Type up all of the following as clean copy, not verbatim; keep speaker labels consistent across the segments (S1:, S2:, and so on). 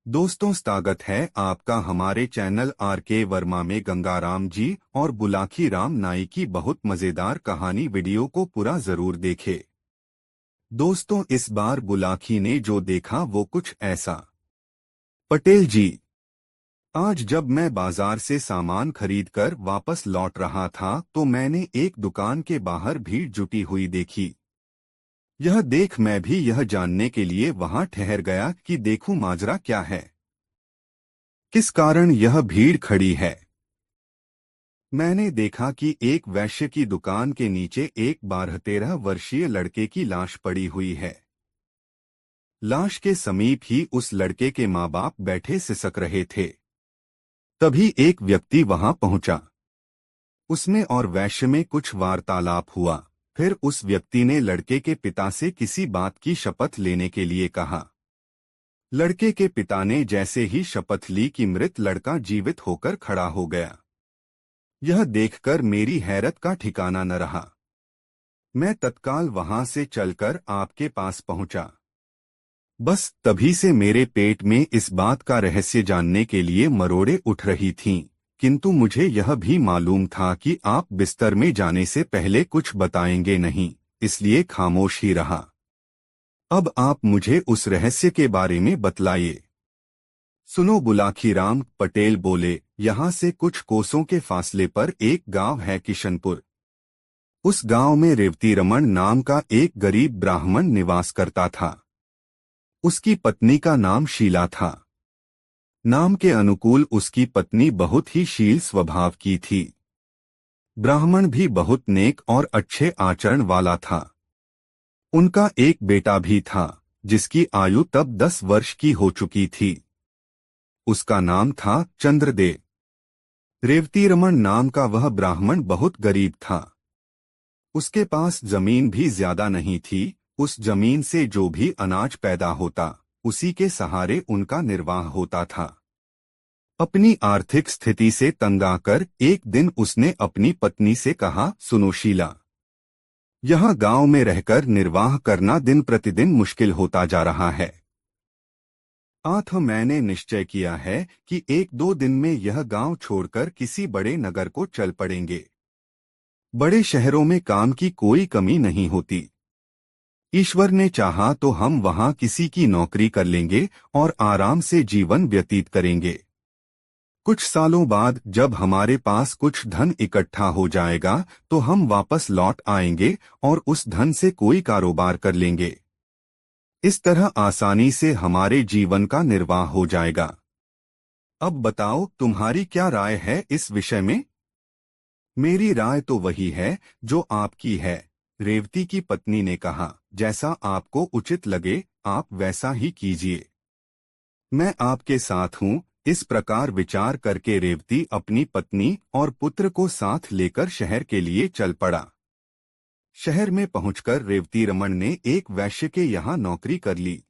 S1: दोस्तों, स्वागत है आपका हमारे चैनल आर के वर्मा में गंगाराम जी और बुलाकी राम नाई की बहुत मजेदार कहानी वीडियो को पूरा जरूर देखे। दोस्तों, इस बार बुलाकी ने जो देखा वो कुछ ऐसा। पटेल जी, आज जब मैं बाजार से सामान खरीदकर वापस लौट रहा था तो मैंने एक दुकान के बाहर भीड़ जुटी हुई देखी। यह देख मैं भी यह जानने के लिए वहां ठहर गया कि देखूं माजरा क्या है, किस कारण यह भीड़ खड़ी है। मैंने देखा कि एक वैश्य की दुकान के नीचे एक 12-13 वर्षीय लड़के की लाश पड़ी हुई है। लाश के समीप ही उस लड़के के माँ बाप बैठे सिसक रहे थे। तभी एक व्यक्ति वहां पहुंचा। उसमें और वैश्य में कुछ वार्तालाप हुआ। फिर उस व्यक्ति ने लड़के के पिता से किसी बात की शपथ लेने के लिए कहा। लड़के के पिता ने जैसे ही शपथ ली कि मृत लड़का जीवित होकर खड़ा हो गया। यह देखकर मेरी हैरत का ठिकाना न रहा। मैं तत्काल वहां से चलकर आपके पास पहुंचा। बस तभी से मेरे पेट में इस बात का रहस्य जानने के लिए मरोड़े उठ रही थीं, किंतु मुझे यह भी मालूम था कि आप बिस्तर में जाने से पहले कुछ बताएंगे नहीं, इसलिए खामोश ही रहा। अब आप मुझे उस रहस्य के बारे में बतलाइए। सुनो, बुलाखीराम पटेल बोले, यहाँ से कुछ कोसों के फासले पर एक गांव है किशनपुर। उस गांव में रेवती रमन नाम का एक गरीब ब्राह्मण निवास करता था। उसकी पत्नी का नाम शीला था। नाम के अनुकूल उसकी पत्नी बहुत ही शील स्वभाव की थी। ब्राह्मण भी बहुत नेक और अच्छे आचरण वाला था। उनका एक बेटा भी था, जिसकी आयु तब 10 वर्ष की हो चुकी थी। उसका नाम था चंद्रदेव। रेवती रमन नाम का वह ब्राह्मण बहुत गरीब था। उसके पास जमीन भी ज्यादा नहीं थी। उस जमीन से जो भी अनाज पैदा होता, उसी के सहारे उनका निर्वाह होता था। अपनी आर्थिक स्थिति से तंग आकर एक दिन उसने अपनी पत्नी से कहा, सुनो शीला, यहाँ गांव में रहकर निर्वाह करना दिन प्रतिदिन मुश्किल होता जा रहा है। मैंने निश्चय किया है कि 1-2 दिन में यह गांव छोड़कर किसी बड़े नगर को चल पड़ेंगे। बड़े शहरों में काम की कोई कमी नहीं होती। ईश्वर ने चाहा तो हम वहां किसी की नौकरी कर लेंगे और आराम से जीवन व्यतीत करेंगे। कुछ सालों बाद जब हमारे पास कुछ धन इकट्ठा हो जाएगा तो हम वापस लौट आएंगे और उस धन से कोई कारोबार कर लेंगे। इस तरह आसानी से हमारे जीवन का निर्वाह हो जाएगा। अब बताओ, तुम्हारी क्या राय है इस विषय में? मेरी राय तो वही है जो आपकी है, रेवती की पत्नी ने कहा। जैसा आपको उचित लगे आप वैसा ही कीजिए। मैं आपके साथ हूँ। इस प्रकार विचार करके रेवती अपनी पत्नी और पुत्र को साथ लेकर शहर के लिए चल पड़ा। शहर में पहुंचकर रेवती रमन ने एक वैश्य के यहाँ नौकरी कर ली।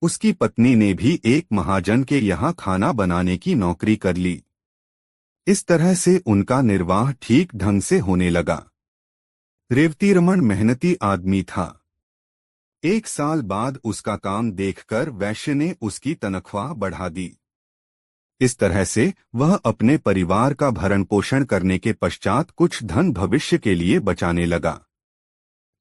S1: उसकी पत्नी ने भी एक महाजन के यहाँ खाना बनाने की नौकरी कर ली। इस तरह से उनका निर्वाह ठीक ढंग से होने लगा। रेवती रमन मेहनती आदमी था। 1 साल बाद उसका काम देखकर वैश्य ने उसकी तनख्वाह बढ़ा दी। इस तरह से वह अपने परिवार का भरण पोषण करने के पश्चात कुछ धन भविष्य के लिए बचाने लगा।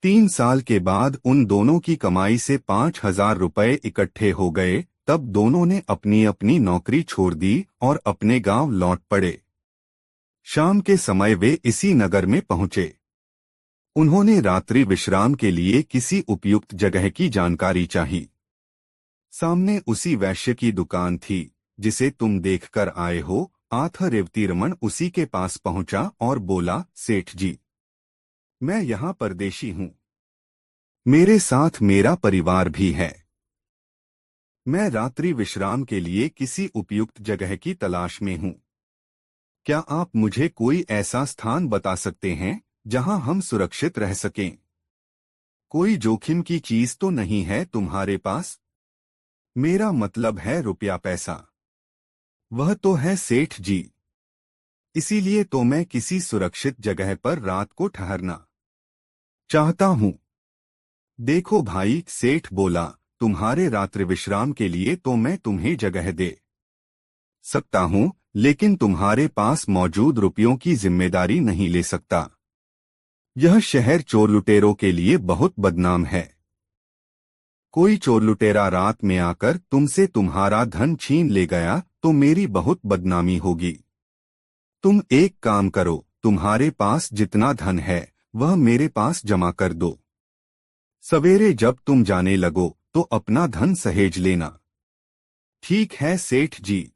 S1: 3 साल के बाद उन दोनों की कमाई से 5,000 रुपये इकट्ठे हो गए। तब दोनों ने अपनी अपनी नौकरी छोड़ दी और अपने गांव लौट पड़े। शाम के समय वे इसी नगर में पहुंचे। उन्होंने रात्रि विश्राम के लिए किसी उपयुक्त जगह की जानकारी चाही। सामने उसी वैश्य की दुकान थी जिसे तुम देखकर आए हो। रेवती रमन उसी के पास पहुंचा और बोला, सेठ जी, मैं यहाँ परदेशी हूँ। मेरे साथ मेरा परिवार भी है। मैं रात्रि विश्राम के लिए किसी उपयुक्त जगह की तलाश में हूँ। क्या आप मुझे कोई ऐसा स्थान बता सकते हैं जहां हम सुरक्षित रह सकें? कोई जोखिम की चीज तो नहीं है तुम्हारे पास? मेरा मतलब है रुपया पैसा। वह तो है सेठ जी। इसीलिए तो मैं किसी सुरक्षित जगह पर रात को ठहरना चाहता हूँ। देखो भाई, सेठ बोला, तुम्हारे रात्रि विश्राम के लिए तो मैं तुम्हें जगह दे सकता हूँ, लेकिन तुम्हारे पास मौजूद रुपयों की जिम्मेदारी नहीं ले सकता। यह शहर चोर लुटेरों के लिए बहुत बदनाम है। कोई चोर लुटेरा रात में आकर तुमसे तुम्हारा धन छीन ले गया तो मेरी बहुत बदनामी होगी। तुम एक काम करो, तुम्हारे पास जितना धन है वह मेरे पास जमा कर दो। सवेरे जब तुम जाने लगो तो अपना धन सहेज लेना। ठीक है सेठ जी।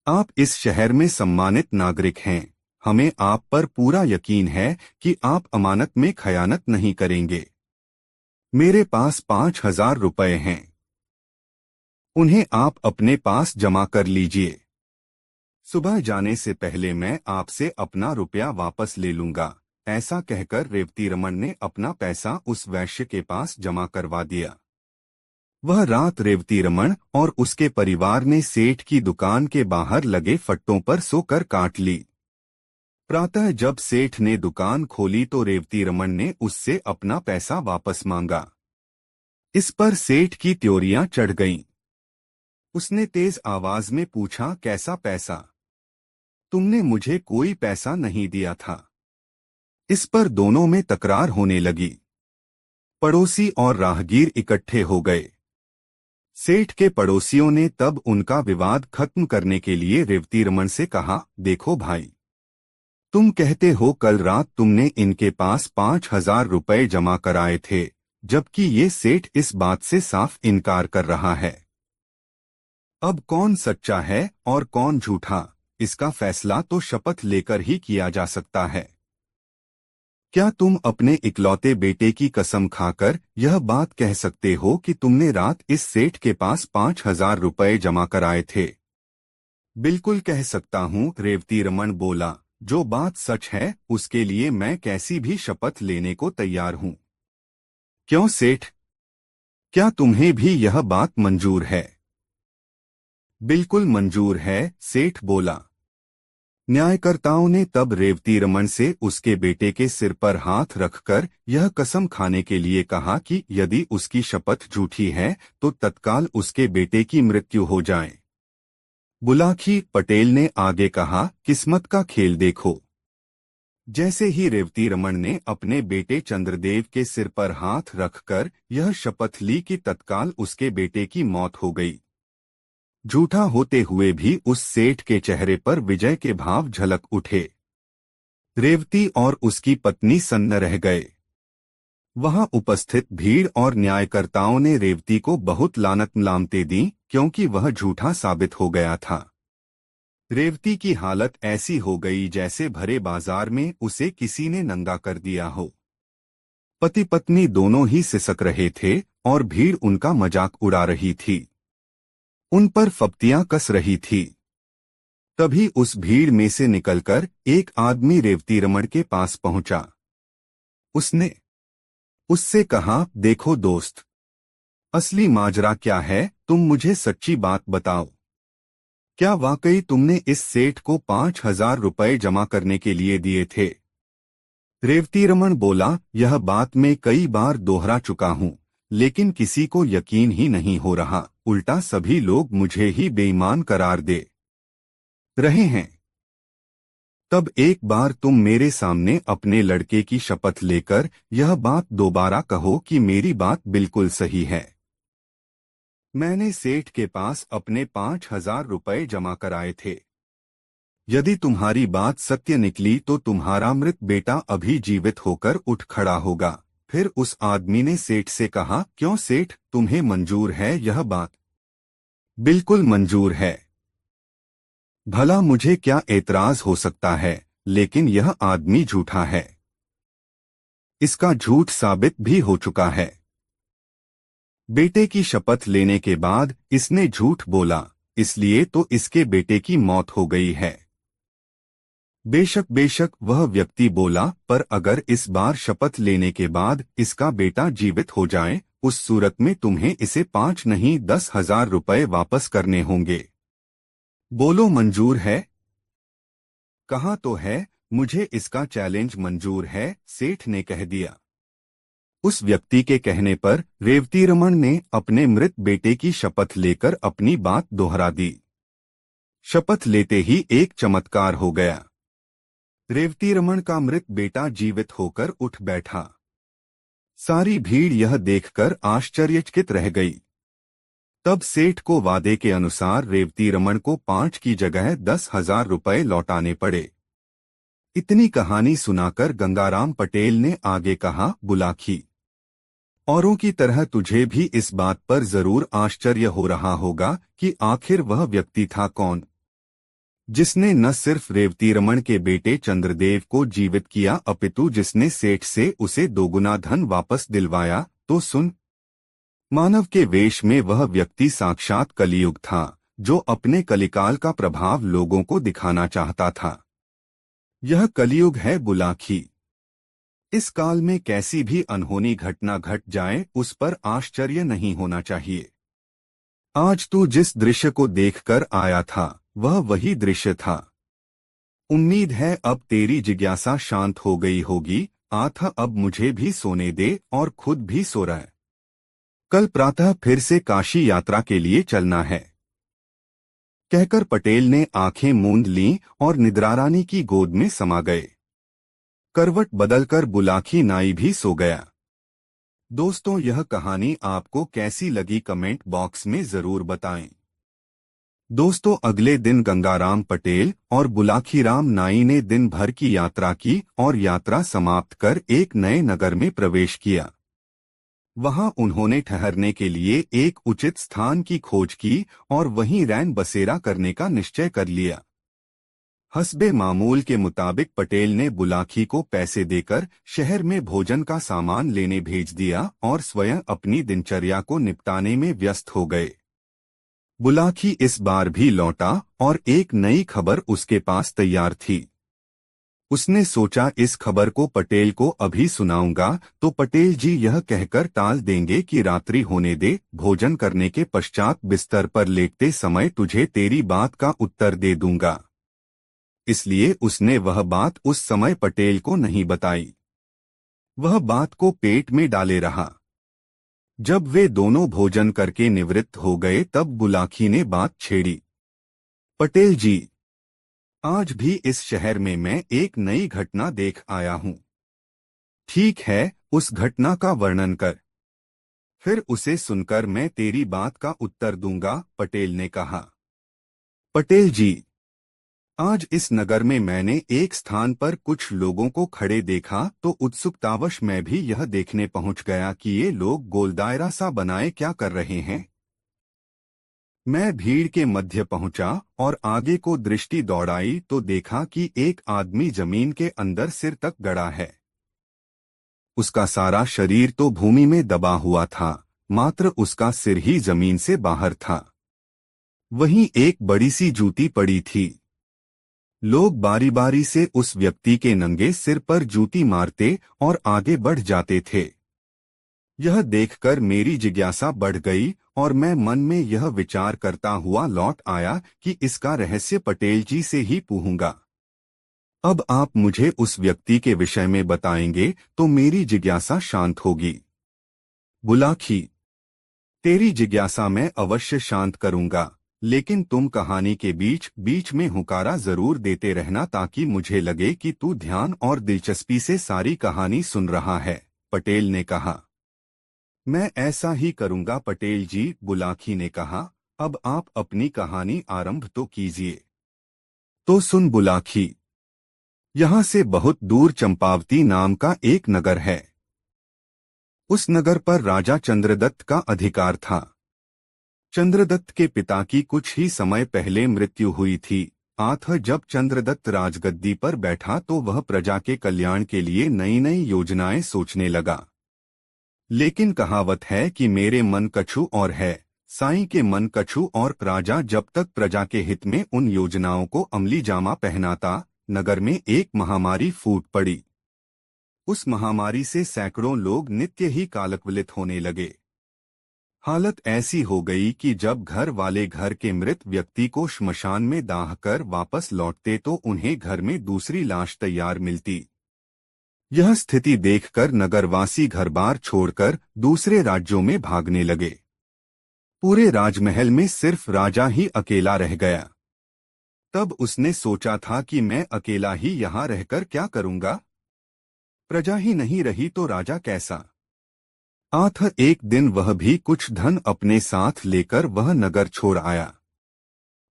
S1: आप इस शहर में सम्मानित नागरिक हैं। हमें आप पर पूरा यकीन है कि आप अमानत में खयानत नहीं करेंगे। मेरे पास 5,000 रुपए हैं। उन्हें आप अपने पास जमा कर लीजिए। सुबह जाने से पहले मैं आपसे अपना रुपया वापस ले लूंगा। ऐसा कहकर रेवती रमन ने अपना पैसा उस वैश्य के पास जमा करवा दिया। वह रात रेवती रमन और उसके परिवार ने सेठ की दुकान के बाहर लगे फट्टों पर सोकर काट ली। प्रातः जब सेठ ने दुकान खोली तो रेवती रमन ने उससे अपना पैसा वापस मांगा। इस पर सेठ की त्योरियां चढ़ गईं। उसने तेज आवाज में पूछा, कैसा पैसा? तुमने मुझे कोई पैसा नहीं दिया था। इस पर दोनों में तकरार होने लगी। पड़ोसी और राहगीर इकट्ठे हो गए। सेठ के पड़ोसियों ने तब उनका विवाद खत्म करने के लिए रेवती रमन से कहा, देखो भाई, तुम कहते हो कल रात तुमने इनके पास 5,000 रुपए जमा कराए थे, जबकि ये सेठ इस बात से साफ इनकार कर रहा है। अब कौन सच्चा है और कौन झूठा, इसका फैसला तो शपथ लेकर ही किया जा सकता है। क्या तुम अपने इकलौते बेटे की कसम खाकर यह बात कह सकते हो कि तुमने रात इस सेठ के पास 5,000 रुपए जमा कराए थे? बिल्कुल कह सकता हूँ, रेवती रमन बोला। जो बात सच है उसके लिए मैं कैसी भी शपथ लेने को तैयार हूँ। क्यों सेठ, क्या तुम्हें भी यह बात मंजूर है? बिल्कुल मंजूर है, सेठ बोला। न्यायकर्ताओं ने तब रेवती रमन से उसके बेटे के सिर पर हाथ रखकर यह कसम खाने के लिए कहा कि यदि उसकी शपथ झूठी है तो तत्काल उसके बेटे की मृत्यु हो जाए। बुलाकी पटेल ने आगे कहा, किस्मत का खेल देखो। जैसे ही रेवती रमन ने अपने बेटे चंद्रदेव के सिर पर हाथ रखकर यह शपथ ली कि तत्काल उसके बेटे की मौत हो गई। झूठा होते हुए भी उस सेठ के चेहरे पर विजय के भाव झलक उठे। रेवती और उसकी पत्नी सन्न रह गए। वहां उपस्थित भीड़ और न्यायकर्ताओं ने रेवती को बहुत लानत मलामतें दी क्योंकि वह झूठा साबित हो गया था। रेवती की हालत ऐसी हो गई जैसे भरे बाजार में उसे किसी ने नंगा कर दिया हो। पति पत्नी दोनों ही सिसक रहे थे और भीड़ उनका मजाक उड़ा रही थी, उन पर फप्तियां कस रही थी। तभी उस भीड़ में से निकलकर एक आदमी रेवती रमन के पास पहुंचा। उसने उससे कहा, देखो दोस्त, असली माजरा क्या है, तुम मुझे सच्ची बात बताओ। क्या वाकई तुमने इस सेठ को 5,000 रुपए जमा करने के लिए दिए थे? रेवती रमन बोला, यह बात मैं कई बार दोहरा चुका हूं, लेकिन किसी को यकीन ही नहीं हो रहा। उल्टा सभी लोग मुझे ही बेईमान करार दे रहे हैं। तब एक बार तुम मेरे सामने अपने लड़के की शपथ लेकर यह बात दोबारा कहो कि मेरी बात बिल्कुल सही है। मैंने सेठ के पास अपने 5,000 रुपए जमा कराए थे। यदि तुम्हारी बात सत्य निकली तो तुम्हारा मृत बेटा अभी जीवित होकर उठ खड़ा होगा। फिर उस आदमी ने सेठ से कहा, क्यों सेठ, तुम्हें मंजूर है यह बात? बिल्कुल मंजूर है। भला मुझे क्या एतराज हो सकता है, लेकिन यह आदमी झूठा है। इसका झूठ साबित भी हो चुका है। बेटे की शपथ लेने के बाद इसने झूठ बोला, इसलिए तो इसके बेटे की मौत हो गई है। बेशक बेशक वह व्यक्ति बोला, पर अगर इस बार शपथ लेने के बाद इसका बेटा जीवित हो जाए, उस सूरत में तुम्हें इसे 5 नहीं 10,000 रुपए वापस करने होंगे। बोलो मंजूर है? कहा तो है, मुझे इसका चैलेंज मंजूर है, सेठ ने कह दिया। उस व्यक्ति के कहने पर रेवतीरमण ने अपने मृत बेटे की शपथ लेकर अपनी बात दोहरा दी। शपथ लेते ही एक चमत्कार हो गया। रेवतीरमण का मृत बेटा जीवित होकर उठ बैठा। सारी भीड़ यह देखकर आश्चर्यचकित रह गई। तब सेठ को वादे के अनुसार रेवतीरमण को 5 की जगह 10,000 रुपए लौटाने पड़े। इतनी कहानी सुनाकर गंगाराम पटेल ने आगे कहा, बुलाखी, औरों की तरह तुझे भी इस बात पर जरूर आश्चर्य हो रहा होगा कि आखिर वह व्यक्ति था कौन, जिसने न सिर्फ रेवतीरमण के बेटे चंद्रदेव को जीवित किया अपितु जिसने सेठ से उसे दोगुना धन वापस दिलवाया। तो सुन, मानव के वेश में वह व्यक्ति साक्षात कलियुग था, जो अपने कलिकाल का प्रभाव लोगों को दिखाना चाहता था। यह कलियुग है बुलाखी। इस काल में कैसी भी अनहोनी घटना घट जाए उस पर आश्चर्य नहीं होना चाहिए। आज तू जिस दृश्य को देखकर आया था वह वही दृश्य था। उम्मीद है अब तेरी जिज्ञासा शांत हो गई होगी। आथा अब मुझे भी सोने दे और खुद भी सो रहा है। कल प्रातः फिर से काशी यात्रा के लिए चलना है। कहकर पटेल ने आंखें मूंद लीं और निद्रारानी की गोद में समा गए। करवट बदलकर बुलाखी नाई भी सो गया। दोस्तों, यह कहानी आपको कैसी लगी कमेंट बॉक्स में जरूर बताएं। दोस्तों, अगले दिन गंगाराम पटेल और बुलाखीराम नाई ने दिन भर की यात्रा की और यात्रा समाप्त कर एक नए नगर में प्रवेश किया। वहां उन्होंने ठहरने के लिए एक उचित स्थान की खोज की और वहीं रैन बसेरा करने का निश्चय कर लिया। हस्बे मामूल के मुताबिक पटेल ने बुलाखी को पैसे देकर शहर में भोजन का सामान लेने भेज दिया और स्वयं अपनी दिनचर्या को निपटाने में व्यस्त हो गए। बुलाखी इस बार भी लौटा और एक नई खबर उसके पास तैयार थी। उसने सोचा इस खबर को पटेल को अभी सुनाऊंगा तो पटेल जी यह कहकर टाल देंगे कि रात्रि होने दे, भोजन करने के पश्चात बिस्तर पर लेटते समय तुझे तेरी बात का उत्तर दे दूंगा। इसलिए उसने वह बात उस समय पटेल को नहीं बताई। वह बात को पेट में डाले रहा। जब वे दोनों भोजन करके निवृत्त हो गए तब बुलाखी ने बात छेड़ी। पटेल जी, आज भी इस शहर में मैं एक नई घटना देख आया हूँ। ठीक है, उस घटना का वर्णन कर, फिर उसे सुनकर मैं तेरी बात का उत्तर दूंगा, पटेल ने कहा। पटेल जी, आज इस नगर में मैंने एक स्थान पर कुछ लोगों को खड़े देखा तो उत्सुकतावश मैं भी यह देखने पहुंच गया कि ये लोग गोलदायरा सा बनाए क्या कर रहे हैं। मैं भीड़ के मध्य पहुंचा और आगे को दृष्टि दौड़ाई तो देखा कि एक आदमी जमीन के अंदर सिर तक गड़ा है। उसका सारा शरीर तो भूमि में दबा हुआ था, मात्र उसका सिर ही जमीन से बाहर था। वहीं एक बड़ी सी जूती पड़ी थी। लोग बारी बारी से उस व्यक्ति के नंगे सिर पर जूती मारते और आगे बढ़ जाते थे। यह देखकर मेरी जिज्ञासा बढ़ गई और मैं मन में यह विचार करता हुआ लौट आया कि इसका रहस्य पटेल जी से ही पूछूंगा। अब आप मुझे उस व्यक्ति के विषय में बताएंगे तो मेरी जिज्ञासा शांत होगी। बुलाखी, तेरी जिज्ञासा मैं अवश्य शांत करूंगा, लेकिन तुम कहानी के बीच बीच में हुकारा जरूर देते रहना ताकि मुझे लगे कि तू ध्यान और दिलचस्पी से सारी कहानी सुन रहा है, पटेल ने कहा। मैं ऐसा ही करूंगा पटेल जी, बुलाखी ने कहा। अब आप अपनी कहानी आरंभ तो कीजिए। तो सुन बुलाखी, यहाँ से बहुत दूर चंपावती नाम का एक नगर है। उस नगर पर राजा चंद्रदत्त का अधिकार था। चंद्रदत्त के पिता की कुछ ही समय पहले मृत्यु हुई थी। जब चंद्रदत्त राजगद्दी पर बैठा तो वह प्रजा के कल्याण के लिए नई नई योजनाएं सोचने लगा। लेकिन कहावत है कि मेरे मन कछु और है, साईं के मन कछु और। राजा जब तक प्रजा के हित में उन योजनाओं को अमली जामा पहनाता, नगर में एक महामारी फूट पड़ी। उस महामारी से सैकड़ों लोग नित्य ही कालकवलित होने लगे। हालत ऐसी हो गई कि जब घर वाले घर के मृत व्यक्ति को श्मशान में दाह कर वापस लौटते तो उन्हें घर में दूसरी लाश तैयार मिलती। यह स्थिति देखकर नगरवासी घर-बार छोड़कर दूसरे राज्यों में भागने लगे। पूरे राजमहल में सिर्फ राजा ही अकेला रह गया। तब उसने सोचा था कि मैं अकेला ही यहाँ रहकर क्या करूँगा? प्रजा ही नहीं रही तो राजा कैसा? अतः एक दिन वह भी कुछ धन अपने साथ लेकर वह नगर छोड़ आया।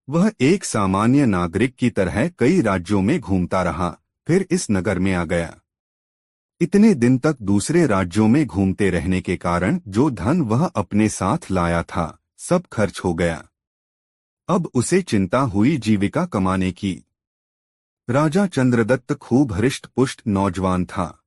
S1: वह एक सामान्य नागरिक की तरह कई राज्यों में घूमता रहा, फिर इस नगर में आ गया। इतने दिन तक दूसरे राज्यों में घूमते रहने के कारण जो धन वह अपने साथ लाया था, सब खर्च हो गया। अब उसे चिंता हुई जीविका कमाने की। राजा चंद्रदत्त खूब हृष्ट-पुष्ट नौजवान था।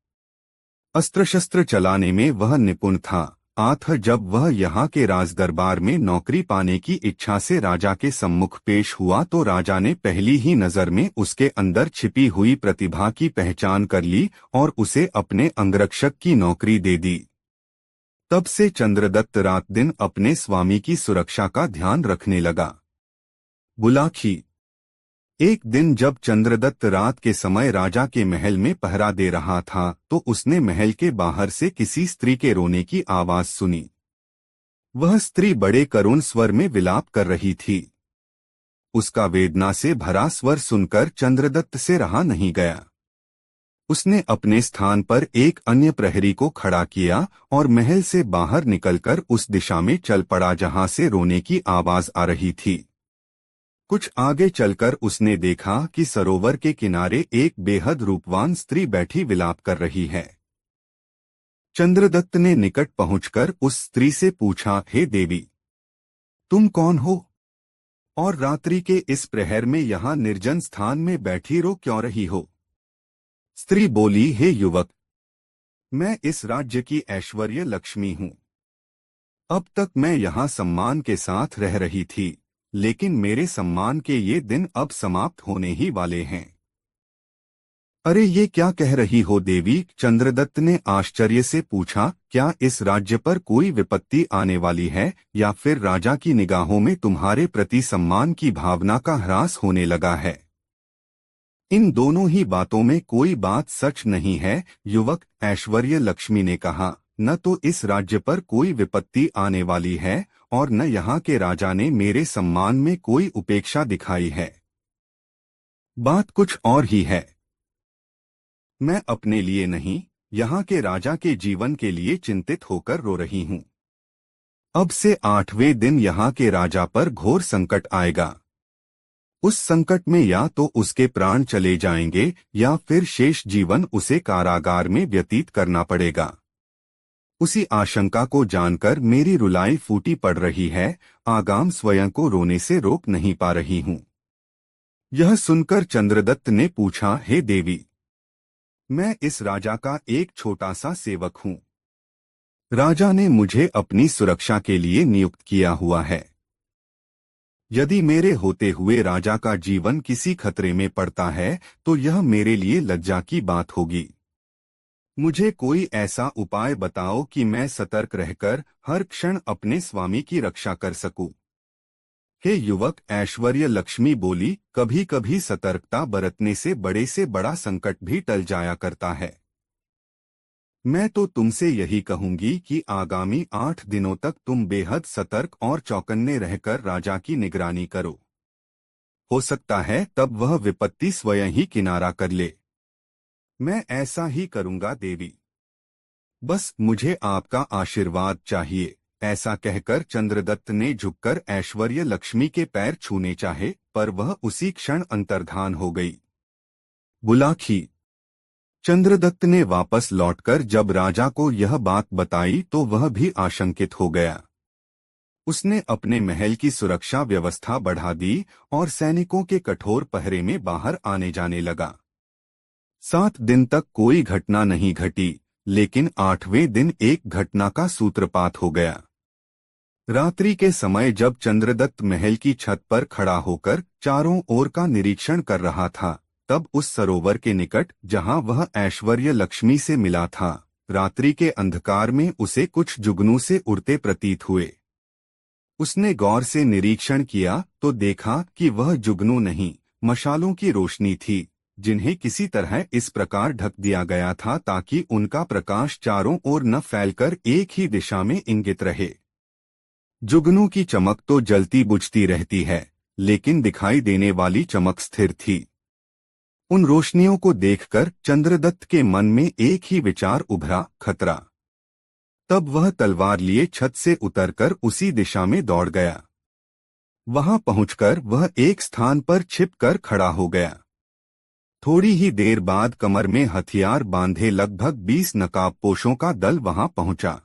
S1: अस्त्र शस्त्र चलाने में वह निपुण था। अतः जब वह यहाँ के राजदरबार में नौकरी पाने की इच्छा से राजा के सम्मुख पेश हुआ तो राजा ने पहली ही नजर में उसके अंदर छिपी हुई प्रतिभा की पहचान कर ली और उसे अपने अंगरक्षक की नौकरी दे दी। तब से चंद्रदत्त रात दिन अपने स्वामी की सुरक्षा का ध्यान रखने लगा। बुलाखी। एक दिन जब चंद्रदत्त रात के समय राजा के महल में पहरा दे रहा था तो उसने महल के बाहर से किसी स्त्री के रोने की आवाज सुनी। वह स्त्री बड़े करुण स्वर में विलाप कर रही थी। उसका वेदना से भरा स्वर सुनकर चंद्रदत्त से रहा नहीं गया। उसने अपने स्थान पर एक अन्य प्रहरी को खड़ा किया और महल से बाहर निकलकर उस दिशा में चल पड़ा जहां से रोने की आवाज आ रही थी। कुछ आगे चलकर उसने देखा कि सरोवर के किनारे एक बेहद रूपवान स्त्री बैठी विलाप कर रही है। चंद्रदत्त ने निकट पहुंचकर उस स्त्री से पूछा, हे देवी, तुम कौन हो और रात्रि के इस प्रहर में यहाँ निर्जन स्थान में बैठी रो क्यों रही हो? स्त्री बोली, हे युवक, मैं इस राज्य की ऐश्वर्य लक्ष्मी हूँ। अब तक मैं यहाँ सम्मान के साथ रह रही थी, लेकिन मेरे सम्मान के ये दिन अब समाप्त होने ही वाले हैं। अरे ये क्या कह रही हो देवी? चंद्रदत्त ने आश्चर्य से पूछा, क्या इस राज्य पर कोई विपत्ति आने वाली है या फिर राजा की निगाहों में तुम्हारे प्रति सम्मान की भावना का ह्रास होने लगा है? इन दोनों ही बातों में कोई बात सच नहीं है, युवक, ऐश्वर्य लक्ष्मी ने कहा। न तो इस राज्य पर कोई विपत्ति आने वाली है और न यहाँ के राजा ने मेरे सम्मान में कोई उपेक्षा दिखाई है। बात कुछ और ही है। मैं अपने लिए नहीं, यहाँ के राजा के जीवन के लिए चिंतित होकर रो रही हूँ। अब से 8वें दिन यहाँ के राजा पर घोर संकट आएगा। उस संकट में या तो उसके प्राण चले जाएंगे या फिर शेष जीवन उसे कारागार में व्यतीत करना पड़ेगा। उसी आशंका को जानकर मेरी रुलाई फूटी पड़ रही है। आगाम स्वयं को रोने से रोक नहीं पा रही हूँ। यह सुनकर चंद्रदत्त ने पूछा, हे देवी, मैं इस राजा का एक छोटा सा सेवक हूँ। राजा ने मुझे अपनी सुरक्षा के लिए नियुक्त किया हुआ है। यदि मेरे होते हुए राजा का जीवन किसी खतरे में पड़ता है तो यह मेरे लिए लज्जा की बात होगी। मुझे कोई ऐसा उपाय बताओ कि मैं सतर्क रहकर हर क्षण अपने स्वामी की रक्षा कर सकूं। हे युवक, ऐश्वर्य लक्ष्मी बोली, कभी कभी सतर्कता बरतने से बड़ा संकट भी टल जाया करता है। मैं तो तुमसे यही कहूंगी कि आगामी 8 दिनों तक तुम बेहद सतर्क और चौकन्ने रहकर राजा की निगरानी करो। हो सकता है तब वह विपत्ति स्वयं ही किनारा कर ले। मैं ऐसा ही करूंगा देवी। बस मुझे आपका आशीर्वाद चाहिए। ऐसा कहकर चंद्रदत्त ने झुककर ऐश्वर्य लक्ष्मी के पैर छूने चाहे, पर वह उसी क्षण अंतर्धान हो गई। बुलाखी। चंद्रदत्त ने वापस लौटकर जब राजा को यह बात बताई तो वह भी आशंकित हो गया। उसने अपने महल की सुरक्षा व्यवस्था बढ़ा दी और सैनिकों के कठोर पहरे में बाहर आने जाने लगा। 7 दिन तक कोई घटना नहीं घटी, लेकिन 8वें दिन एक घटना का सूत्रपात हो गया। रात्रि के समय जब चंद्रदत्त महल की छत पर खड़ा होकर चारों ओर का निरीक्षण कर रहा था, तब उस सरोवर के निकट जहां वह ऐश्वर्य लक्ष्मी से मिला था, रात्रि के अंधकार में उसे कुछ जुगनू से उड़ते प्रतीत हुए। उसने गौर से निरीक्षण किया तो देखा कि वह जुगनू नहीं, मशालों की रोशनी थी। जिन्हें किसी तरह इस प्रकार ढक दिया गया था ताकि उनका प्रकाश चारों ओर न फैलकर एक ही दिशा में इंगित रहे। जुगनू की चमक तो जलती बुझती रहती है, लेकिन दिखाई देने वाली चमक स्थिर थी। उन रोशनियों को देखकर चंद्रदत्त के मन में एक ही विचार उभरा, खतरा। तब वह तलवार लिए छत से उतरकर उसी दिशा में दौड़ गया। वहां पहुंचकर वह एक स्थान पर छिपकर खड़ा हो गया। थोड़ी ही देर बाद कमर में हथियार बांधे लगभग 20 नकाबपोशों का दल वहां पहुंचा।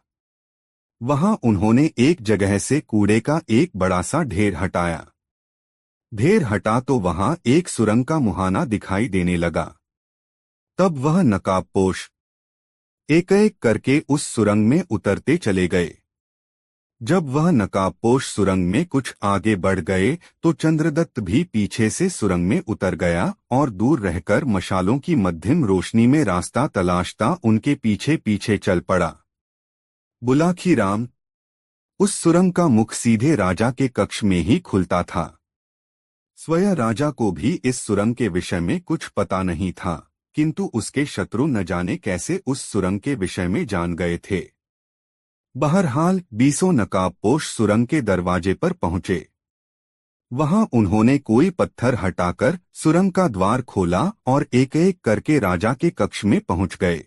S1: वहां उन्होंने एक जगह से कूड़े का एक बड़ा सा ढेर हटाया। ढेर हटा तो वहां एक सुरंग का मुहाना दिखाई देने लगा। तब वह नकाबपोश एक एक करके उस सुरंग में उतरते चले गए। जब वह नकाबपोश सुरंग में कुछ आगे बढ़ गए तो चंद्रदत्त भी पीछे से सुरंग में उतर गया और दूर रहकर मशालों की मध्यम रोशनी में रास्ता तलाशता उनके पीछे पीछे चल पड़ा। बुलाखीराम। उस सुरंग का मुख सीधे राजा के कक्ष में ही खुलता था। स्वयं राजा को भी इस सुरंग के विषय में कुछ पता नहीं था, किंतु उसके शत्रु न जाने कैसे उस सुरंग के विषय में जान गए थे। बहरहाल 20 नकाबपोश सुरंग के दरवाजे पर पहुंचे। वहां उन्होंने कोई पत्थर हटाकर सुरंग का द्वार खोला और एक एक करके राजा के कक्ष में पहुंच गए।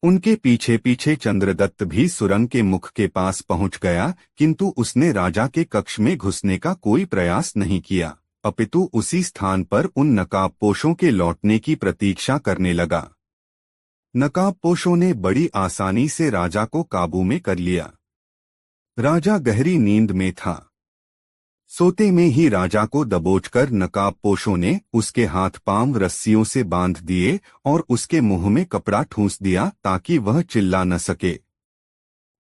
S1: उनके पीछे पीछे चंद्रदत्त भी सुरंग के मुख के पास पहुंच गया, किंतु उसने राजा के कक्ष में घुसने का कोई प्रयास नहीं किया, अपितु उसी स्थान पर उन नकाबपोशों के लौटने की प्रतीक्षा करने लगा। नकाबपोशों ने बड़ी आसानी से राजा को काबू में कर लिया। राजा गहरी नींद में था। सोते में ही राजा को दबोचकर नकाबपोशों ने उसके हाथ पांव रस्सियों से बांध दिए और उसके मुंह में कपड़ा ठूंस दिया ताकि वह चिल्ला न सके।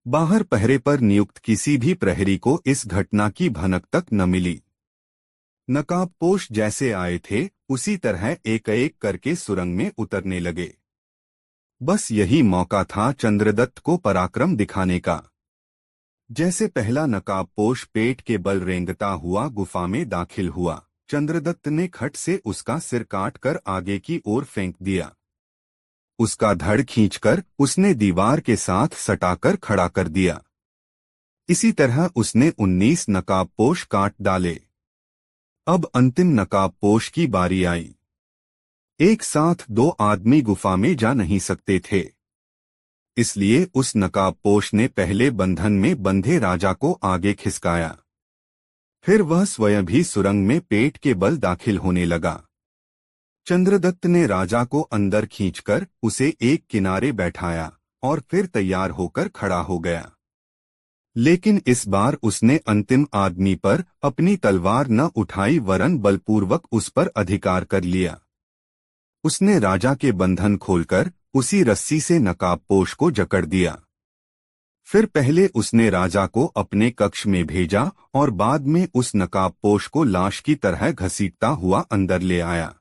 S1: बाहर पहरे पर नियुक्त किसी भी प्रहरी को इस घटना की भनक तक न मिली। नकाबपोश जैसे आए थे उसी तरह एक एक करके सुरंग में उतरने लगे। बस यही मौका था चंद्रदत्त को पराक्रम दिखाने का। जैसे पहला नकाबपोश पेट के बल रेंगता हुआ गुफा में दाखिल हुआ, चंद्रदत्त ने खट से उसका सिर काटकर आगे की ओर फेंक दिया। उसका धड़ खींचकर उसने दीवार के साथ सटाकर खड़ा कर दिया। इसी तरह उसने 19 नकाबपोश काट डाले। अब अंतिम नकाबपोश की बारी आई। एक साथ 2 आदमी गुफा में जा नहीं सकते थे, इसलिए उस नकाबपोश ने पहले बंधन में बंधे राजा को आगे खिसकाया। फिर वह स्वयं भी सुरंग में पेट के बल दाखिल होने लगा। चंद्रदत्त ने राजा को अंदर खींचकर उसे एक किनारे बैठाया और फिर तैयार होकर खड़ा हो गया। लेकिन इस बार उसने अंतिम आदमी पर अपनी तलवार न उठाई वरन बलपूर्वक उस पर अधिकार कर लिया। उसने राजा के बंधन खोलकर उसी रस्सी से नकाबपोश को जकड़ दिया। फिर पहले उसने राजा को अपने कक्ष में भेजा और बाद में उस नकाबपोश को लाश की तरह घसीटता हुआ अंदर ले आया।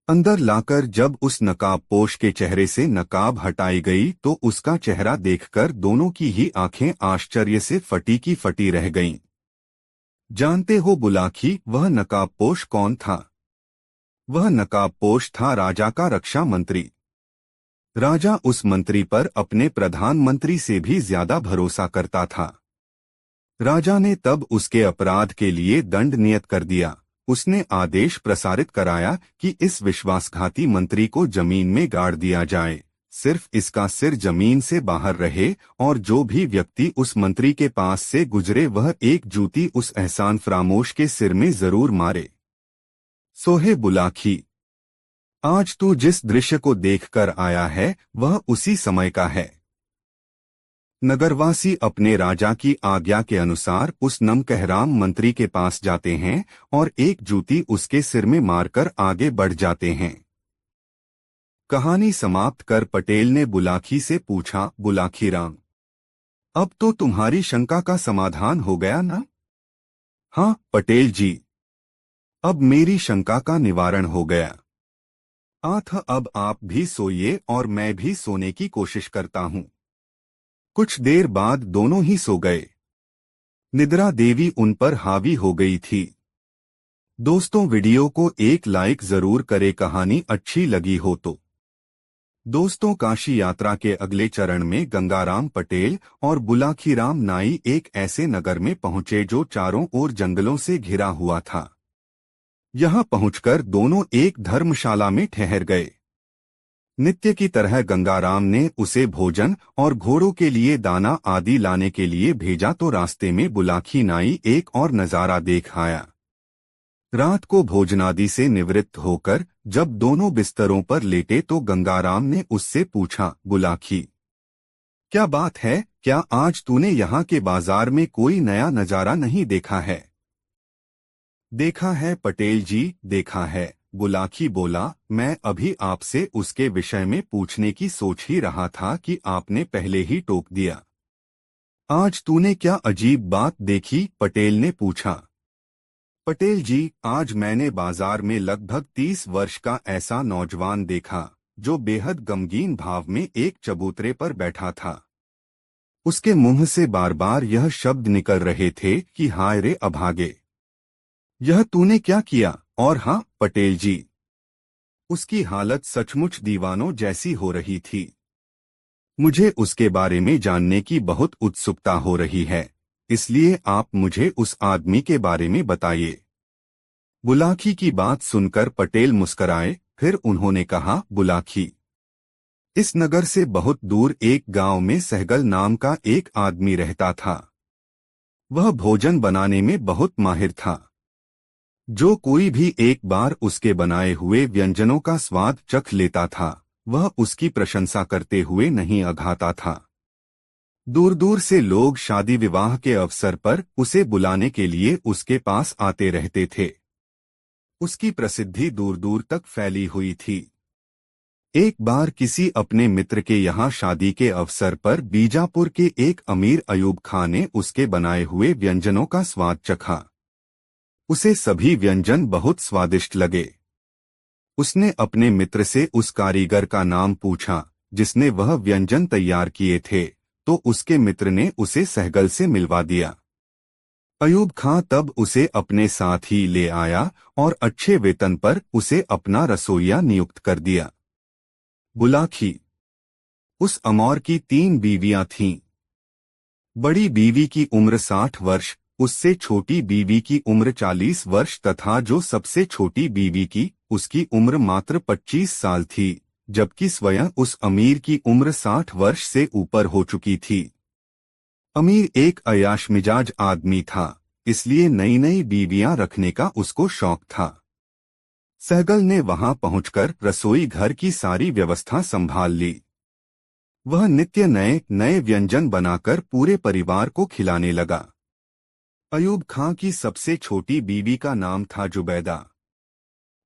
S1: अंदर लाकर जब उस नकाबपोश के चेहरे से नकाब हटाई गई तो उसका चेहरा देखकर दोनों की ही आंखें आश्चर्य से फटी की फटी रह गईं। जानते हो बुलाखी, वह नकाबपोश कौन था? वह नकाबपोश था राजा का रक्षा मंत्री। राजा उस मंत्री पर अपने प्रधानमंत्री से भी ज्यादा भरोसा करता था। राजा ने तब उसके अपराध के लिए दंड नियत कर दिया। उसने आदेश प्रसारित कराया कि इस विश्वासघाती मंत्री को जमीन में गाड़ दिया जाए, सिर्फ इसका सिर जमीन से बाहर रहे और जो भी व्यक्ति उस मंत्री के पास से गुजरे वह एक जूती उस एहसान फरामोश के सिर में जरूर मारे। सोहे बुलाखी, आज तू जिस दृश्य को देखकर आया है वह उसी समय का है। नगरवासी अपने राजा की आज्ञा के अनुसार उस नमकहराम मंत्री के पास जाते हैं और एक जूती उसके सिर में मारकर आगे बढ़ जाते हैं। कहानी समाप्त कर पटेल ने बुलाखी से पूछा, बुलाखीराम, अब तो तुम्हारी शंका का समाधान हो गया ना? हाँ पटेल जी, अब मेरी शंका का निवारण हो गया। अब आप भी सोइए और मैं भी सोने की कोशिश करता हूँ। कुछ देर बाद दोनों ही सो गए। निद्रा देवी उन पर हावी हो गई थी। दोस्तों वीडियो को एक लाइक जरूर करें कहानी अच्छी लगी हो तो। दोस्तों काशी यात्रा के अगले चरण में गंगाराम पटेल और बुलाखीराम नाई एक ऐसे नगर में पहुंचे जो चारों ओर जंगलों से घिरा हुआ था। यहां पहुंचकर दोनों एक धर्मशाला में ठहर गए। नित्य की तरह गंगाराम ने उसे भोजन और घोड़ों के लिए दाना आदि लाने के लिए भेजा तो रास्ते में बुलाखी नाई एक और नजारा देख आया। रात को भोजनादि से निवृत्त होकर जब दोनों बिस्तरों पर लेटे तो गंगाराम ने उससे पूछा, बुलाखी, क्या बात है? क्या आज तूने यहाँ के बाजार में कोई नया नजारा नहीं देखा है? देखा है पटेल जी, देखा है, बुलाखी बोला। मैं अभी आपसे उसके विषय में पूछने की सोच ही रहा था कि आपने पहले ही टोक दिया। आज तूने क्या अजीब बात देखी? पटेल ने पूछा। पटेल जी, आज मैंने बाजार में लगभग 30 वर्ष का ऐसा नौजवान देखा जो बेहद गमगीन भाव में एक चबूतरे पर बैठा था। उसके मुंह से बार बार यह शब्द निकल रहे थे कि हाय रे अभागे, यह तूने क्या किया? और हाँ पटेल जी, उसकी हालत सचमुच दीवानों जैसी हो रही थी। मुझे उसके बारे में जानने की बहुत उत्सुकता हो रही है, इसलिए आप मुझे उस आदमी के बारे में बताइए। बुलाखी की बात सुनकर पटेल मुस्कराए। फिर उन्होंने कहा, बुलाखी, इस नगर से बहुत दूर एक गांव में सहगल नाम का एक आदमी रहता था। वह भोजन बनाने में बहुत माहिर था। जो कोई भी एक बार उसके बनाए हुए व्यंजनों का स्वाद चख लेता था, वह उसकी प्रशंसा करते हुए नहीं अघाता था। दूर दूर से लोग शादी विवाह के अवसर पर उसे बुलाने के लिए उसके पास आते रहते थे। उसकी प्रसिद्धि दूर दूर तक फैली हुई थी। एक बार किसी अपने मित्र के यहाँ शादी के अवसर पर बीजापुर के एक अमीर अयूब खां ने उसके बनाए हुए व्यंजनों का स्वाद चखा। उसे सभी व्यंजन बहुत स्वादिष्ट लगे। उसने अपने मित्र से उस कारीगर का नाम पूछा जिसने वह व्यंजन तैयार किए थे, तो उसके मित्र ने उसे सहगल से मिलवा दिया। अयूब खां तब उसे अपने साथ ही ले आया और अच्छे वेतन पर उसे अपना रसोइया नियुक्त कर दिया। बुलाखी, उस अमौर की 3 बीवियां थीं। बड़ी बीवी की उम्र 60 वर्ष, उससे छोटी बीवी की उम्र 40 वर्ष तथा जो सबसे छोटी बीवी की, उसकी उम्र मात्र 25 साल थी, जबकि स्वयं उस अमीर की उम्र 60 वर्ष से ऊपर हो चुकी थी। अमीर एक अयाश मिजाज आदमी था, इसलिए नई नई बीवियां रखने का उसको शौक था। सहगल ने वहां पहुंचकर रसोई घर की सारी व्यवस्था संभाल ली। वह नित्य नए नए व्यंजन बनाकर पूरे परिवार को खिलाने लगा। अयूब खां की सबसे छोटी बीवी का नाम था जुबैदा।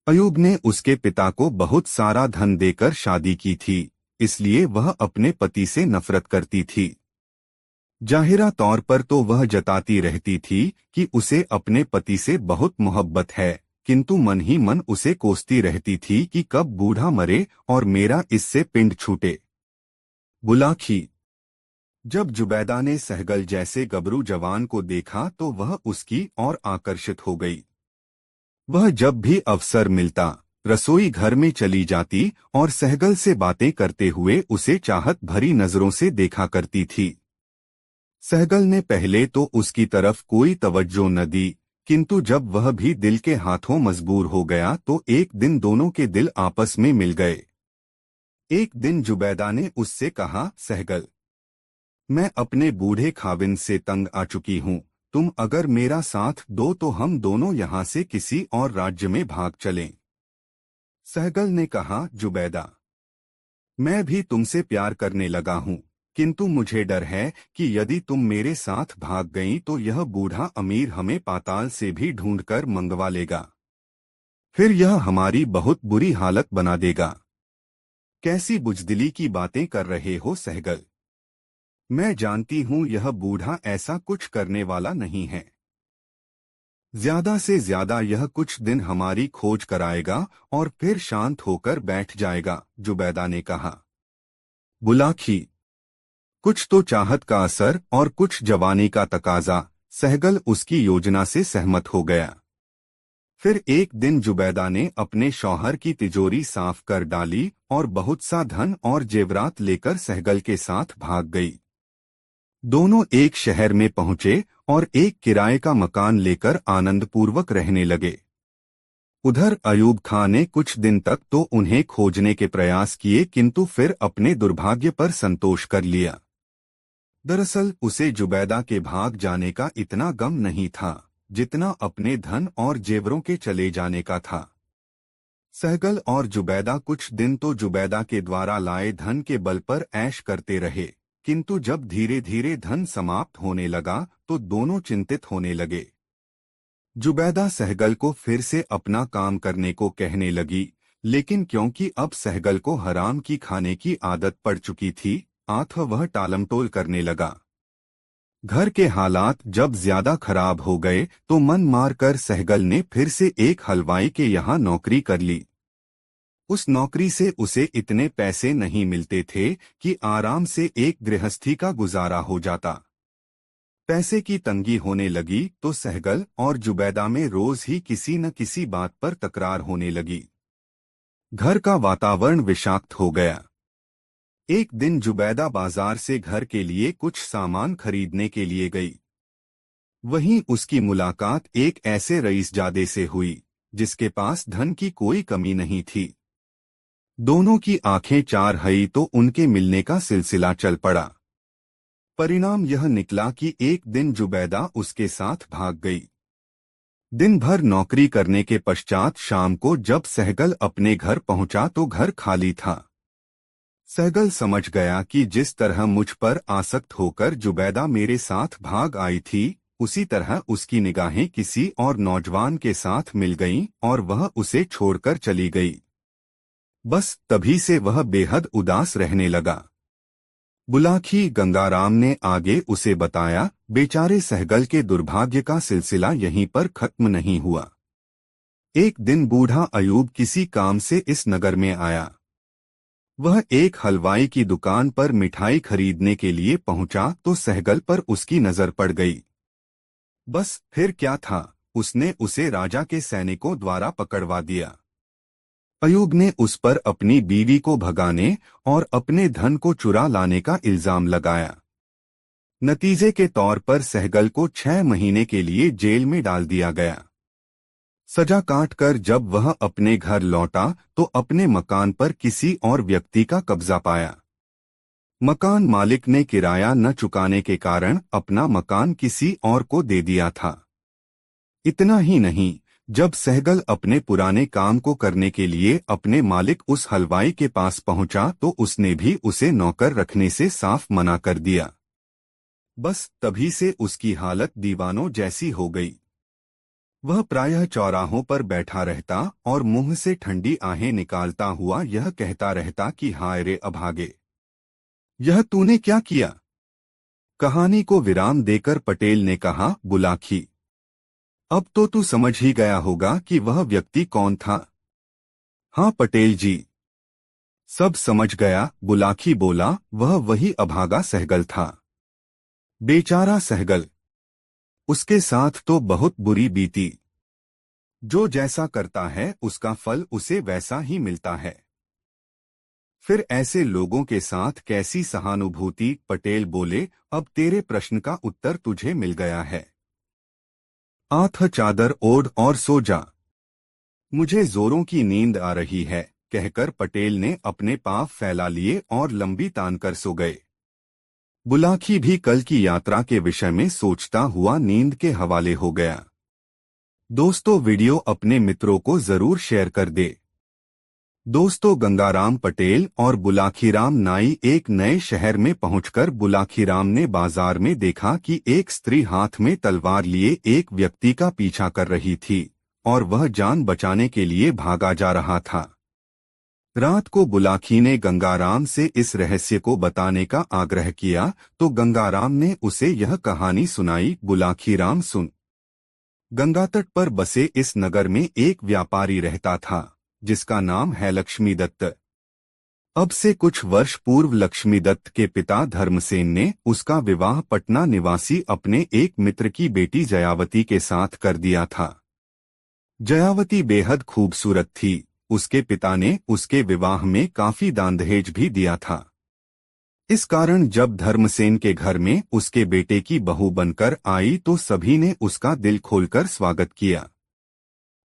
S1: अयूब ने उसके पिता को बहुत सारा धन देकर शादी की थी, इसलिए वह अपने पति से नफरत करती थी। जाहिरा तौर पर तो वह जताती रहती थी कि उसे अपने पति से बहुत मोहब्बत है, किंतु मन ही मन उसे कोसती रहती थी कि कब बूढ़ा मरे और मेरा इससे पिंड छूटे। बुलाखी, जब जुबैदा ने सहगल जैसे गबरू जवान को देखा तो वह उसकी ओर आकर्षित हो गई। वह जब भी अवसर मिलता रसोई घर में चली जाती और सहगल से बातें करते हुए उसे चाहत भरी नजरों से देखा करती थी। सहगल ने पहले तो उसकी तरफ कोई तवज्जो न दी, किंतु जब वह भी दिल के हाथों मजबूर हो गया तो एक दिन दोनों के दिल आपस में मिल गए। एक दिन जुबैदा ने उससे कहा, सहगल, मैं अपने बूढ़े खाविंद से तंग आ चुकी हूँ, तुम अगर मेरा साथ दो तो हम दोनों यहाँ से किसी और राज्य में भाग चलें। सहगल ने कहा, जुबैदा, मैं भी तुमसे प्यार करने लगा हूँ, किंतु मुझे डर है कि यदि तुम मेरे साथ भाग गईं तो यह बूढ़ा अमीर हमें पाताल से भी ढूंढकर मंगवा लेगा। फिर यह हमारी बहुत बुरी हालत बना देगा। कैसी बुजदिली की बातें कर रहे हो सहगल? मैं जानती हूँ यह बूढ़ा ऐसा कुछ करने वाला नहीं है। ज्यादा से ज्यादा यह कुछ दिन हमारी खोज कराएगा और फिर शांत होकर बैठ जाएगा, जुबैदा ने कहा। बुलाखी, कुछ तो चाहत का असर और कुछ जवानी का तकाजा, सहगल उसकी योजना से सहमत हो गया। फिर एक दिन जुबैदा ने अपने शौहर की तिजोरी साफ कर डाली और बहुत सा धन और जेवरात लेकर सहगल के साथ भाग गई। दोनों एक शहर में पहुंचे और एक किराए का मकान लेकर आनंदपूर्वक रहने लगे। उधर अयूब खां ने कुछ दिन तक तो उन्हें खोजने के प्रयास किए, किंतु फिर अपने दुर्भाग्य पर संतोष कर लिया। दरअसल उसे जुबैदा के भाग जाने का इतना गम नहीं था जितना अपने धन और जेवरों के चले जाने का था। सहगल और जुबैदा कुछ दिन तो जुबैदा के द्वारा लाए धन के बल पर ऐश करते रहे, किंतु जब धीरे धीरे धन समाप्त होने लगा तो दोनों चिंतित होने लगे। जुबैदा सहगल को फिर से अपना काम करने को कहने लगी, लेकिन क्योंकि अब सहगल को हराम की खाने की आदत पड़ चुकी थी, आथ वह टालमटोल करने लगा। घर के हालात जब ज्यादा खराब हो गए तो मन मारकर सहगल ने फिर से एक हलवाई के यहाँ नौकरी कर ली। उस नौकरी से उसे इतने पैसे नहीं मिलते थे कि आराम से एक गृहस्थी का गुजारा हो जाता। पैसे की तंगी होने लगी तो सहगल और जुबैदा में रोज ही किसी न किसी बात पर तकरार होने लगी। घर का वातावरण विषाक्त हो गया। एक दिन जुबैदा बाजार से घर के लिए कुछ सामान खरीदने के लिए गई। वहीं उसकी मुलाकात एक ऐसे रईसजादे से हुई जिसके पास धन की कोई कमी नहीं थी। दोनों की आंखें चार हई तो उनके मिलने का सिलसिला चल पड़ा। परिणाम यह निकला कि एक दिन जुबैदा उसके साथ भाग गई। दिन भर नौकरी करने के पश्चात शाम को जब सहगल अपने घर पहुंचा तो घर खाली था। सहगल समझ गया कि जिस तरह मुझ पर आसक्त होकर जुबैदा मेरे साथ भाग आई थी, उसी तरह उसकी निगाहें किसी और नौजवान के साथ मिल गईं और वह उसे छोड़कर चली गई। बस तभी से वह बेहद उदास रहने लगा। बुलाखी गंगाराम ने आगे उसे बताया, बेचारे सहगल के दुर्भाग्य का सिलसिला यहीं पर खत्म नहीं हुआ। एक दिन बूढ़ा अयूब किसी काम से इस नगर में आया। वह एक हलवाई की दुकान पर मिठाई खरीदने के लिए पहुंचा तो सहगल पर उसकी नजर पड़ गई। बस फिर क्या था, उसने उसे राजा के सैनिकों द्वारा पकड़वा दिया। अयूब ने उस पर अपनी बीवी को भगाने और अपने धन को चुरा लाने का इल्जाम लगाया। नतीजे के तौर पर सहगल को 6 महीने के लिए जेल में डाल दिया गया। सजा काटकर जब वह अपने घर लौटा तो अपने मकान पर किसी और व्यक्ति का कब्जा पाया। मकान मालिक ने किराया न चुकाने के कारण अपना मकान किसी और को दे दिया था। इतना ही नहीं, जब सहगल अपने पुराने काम को करने के लिए अपने मालिक उस हलवाई के पास पहुंचा तो उसने भी उसे नौकर रखने से साफ मना कर दिया। बस तभी से उसकी हालत दीवानों जैसी हो गई। वह प्रायः चौराहों पर बैठा रहता और मुंह से ठंडी आहें निकालता हुआ यह कहता रहता कि हाय रे अभागे, यह तूने क्या किया। कहानी को विराम देकर पटेल ने कहा, बुलाखी, अब तो तू समझ ही गया होगा कि वह व्यक्ति कौन था। हाँ पटेल जी, सब समझ गया, बुलाखी बोला, वह वही अभागा सहगल था। बेचारा सहगल, उसके साथ तो बहुत बुरी बीती। जो जैसा करता है उसका फल उसे वैसा ही मिलता है। फिर ऐसे लोगों के साथ कैसी सहानुभूति। पटेल बोले, अब तेरे प्रश्न का उत्तर तुझे मिल गया है। आठ चादर ओढ़ और सो जा, मुझे जोरों की नींद आ रही है, कहकर पटेल ने अपने पाँव फैला लिए और लंबी तान कर सो गए। बुलाखी भी कल की यात्रा के विषय में सोचता हुआ नींद के हवाले हो गया। दोस्तों, वीडियो अपने मित्रों को जरूर शेयर कर दे। दोस्तों, गंगाराम पटेल और बुलाखीराम नाई एक नए शहर में पहुंचकर बुलाखीराम ने बाजार में देखा कि एक स्त्री हाथ में तलवार लिए एक व्यक्ति का पीछा कर रही थी और वह जान बचाने के लिए भागा जा रहा था। रात को बुलाखी ने गंगाराम से इस रहस्य को बताने का आग्रह किया तो गंगाराम ने उसे यह कहानी सुनाई। बुलाखीराम सुन। गंगा तट पर बसे इस नगर में एक व्यापारी रहता था जिसका नाम है लक्ष्मीदत्त। अब से कुछ वर्ष पूर्व लक्ष्मीदत्त के पिता धर्मसेन ने उसका विवाह पटना निवासी अपने एक मित्र की बेटी जयावती के साथ कर दिया था। जयावती बेहद खूबसूरत थी। उसके पिता ने उसके विवाह में काफी दान दहेज भी दिया था। इस कारण जब धर्मसेन के घर में उसके बेटे की बहू बनकर आई तो सभी ने उसका दिल खोलकर स्वागत किया।